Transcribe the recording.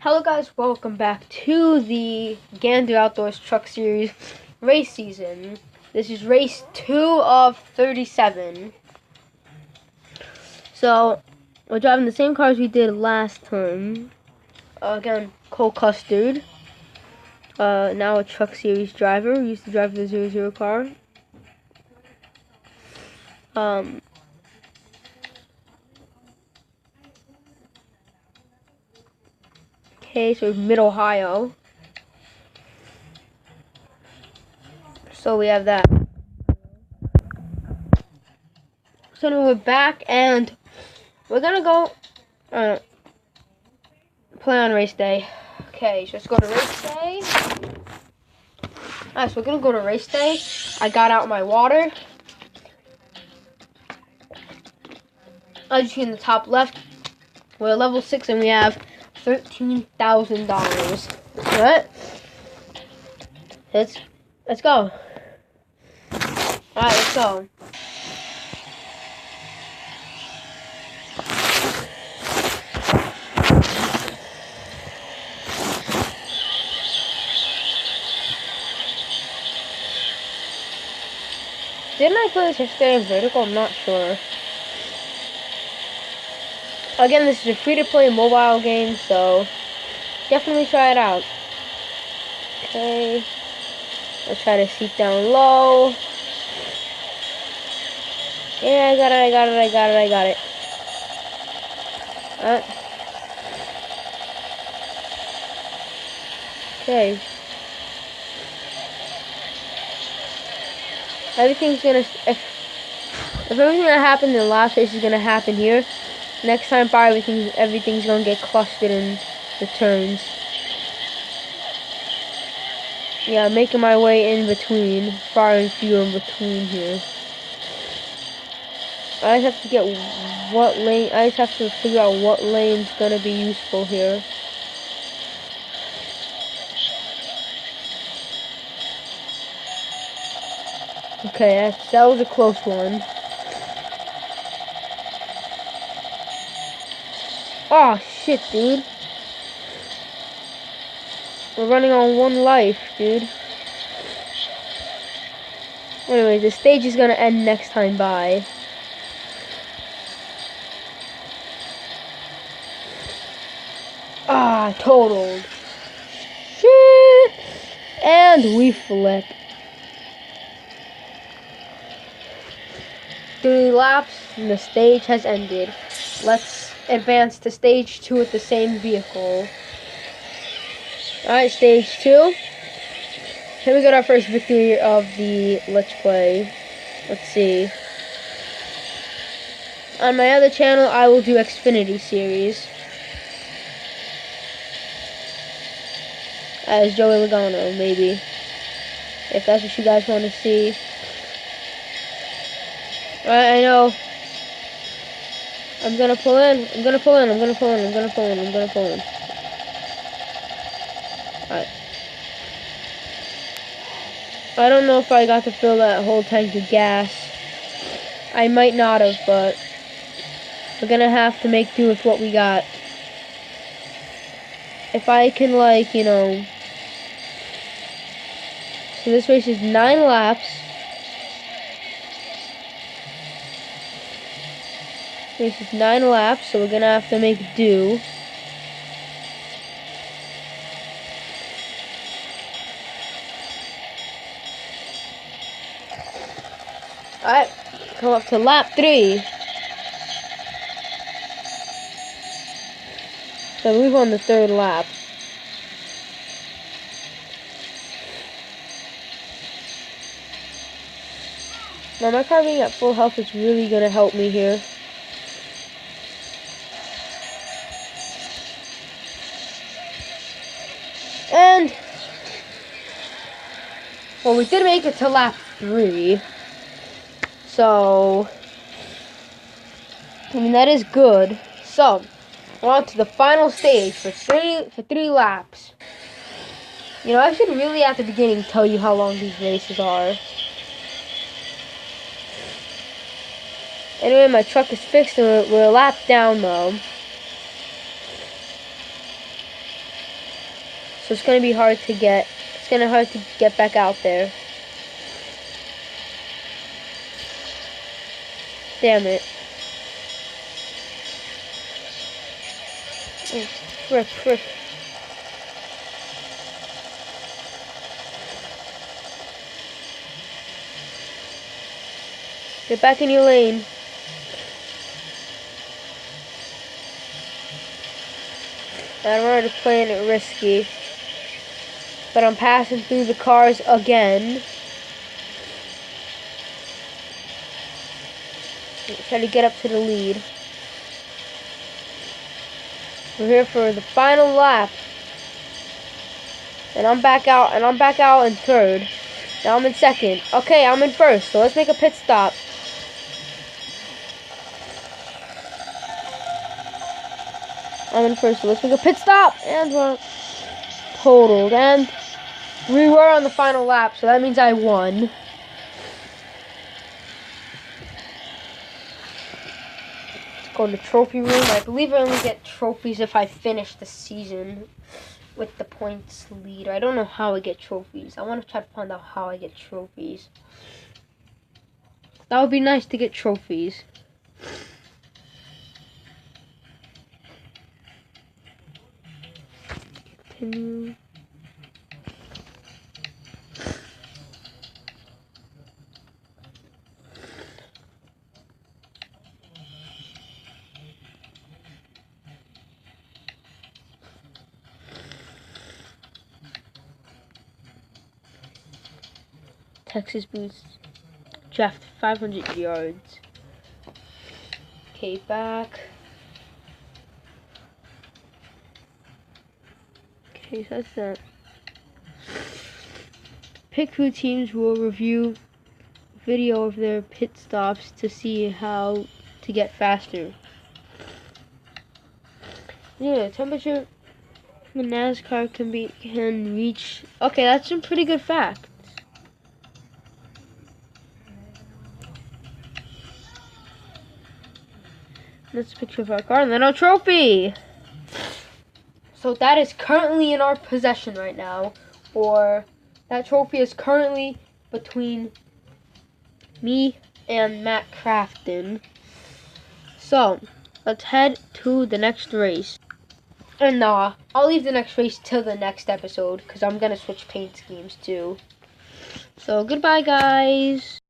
Hello guys, welcome back to the Gander Outdoors Truck Series race season. This is race 2 of 37. So, we're driving the same cars we did last time. Again, Cole Custard. Now a Truck Series driver. Used to drive the 00 car. Okay, so Mid-Ohio. So we have that. So now we're back and we're gonna go play on race day. Okay, so let's go to race day. Alright, so we're gonna go to race day. I got out my water. As you see in the top left, we're level 6 and we have $13,000. Alright, let's go. Alright, let's go. Didn't I play this yesterday in vertical? I'm not sure. Again, this is a free-to-play mobile game, so definitely try it out. Okay. Let's try to seat down low. Yeah, I got it. Alright. Okay. Everything's gonna, if everything that happened in the last race is gonna happen here, next time probably everything's gonna get clustered in the turns. Yeah, I'm making my way in between, far and few in between here. I just have to get what lane, I just have to figure out what lane's gonna be useful here. Okay, that was a close one. Oh shit, dude. We're running on one life, dude. Anyway, the stage is gonna end next time by. Ah, totaled. Shit. And we flip. 3 laps and the stage has ended. Let's advance to stage 2 with the same vehicle. Alright, stage 2. Here we got our first victory of the Let's Play. Let's see. On my other channel, I will do Xfinity series as Joey Logano, maybe, if that's what you guys want to see. I know. I'm gonna pull in. Alright. I don't know if I got to fill that whole tank of gas. I might not have, but we're gonna have to make do with what we got. If I can, like, you know. So this race is 9 laps. This is 9 laps, so we're gonna have to make do. Alright, come up to lap 3. So we've on the 3rd lap. Now my car being at full health is really gonna help me here. And well, we did make it to lap 3. So I mean, that is good. So we're on to the final stage for three laps. You know, I should really at the beginning tell you how long these races are. Anyway, my truck is fixed and we're a lap down though. So it's gonna be hard to get. It's gonna hard to get back out there. Damn it! Oh, frick! Get back in your lane. I'm already playing it risky. But I'm passing through the cars again. Try to get up to the lead. We're here for the final lap. And I'm back out in third. Now I'm in second. Okay, I'm in first, so let's make a pit stop. I'm in first, so let's make a pit stop. And we're totaled. And we were on the final lap, so that means I won. Let's go to the trophy room. I believe I only get trophies if I finish the season with the points leader. I don't know how I get trophies. I want to try to find out how I get trophies. That would be nice to get trophies. Continue. Texas Boost draft 500 yards. Okay, back. Okay, so that's that. Pit crew teams will review video of their pit stops to see how to get faster. Yeah, temperature in NASCAR can reach. Okay, that's some pretty good facts. Let's picture of our car and then our trophy. So that is currently in our possession right now. Or that trophy is currently between me and Matt Crafton. So let's head to the next race. And I'll leave the next race till the next episode because I'm gonna switch paint schemes too. So goodbye, guys.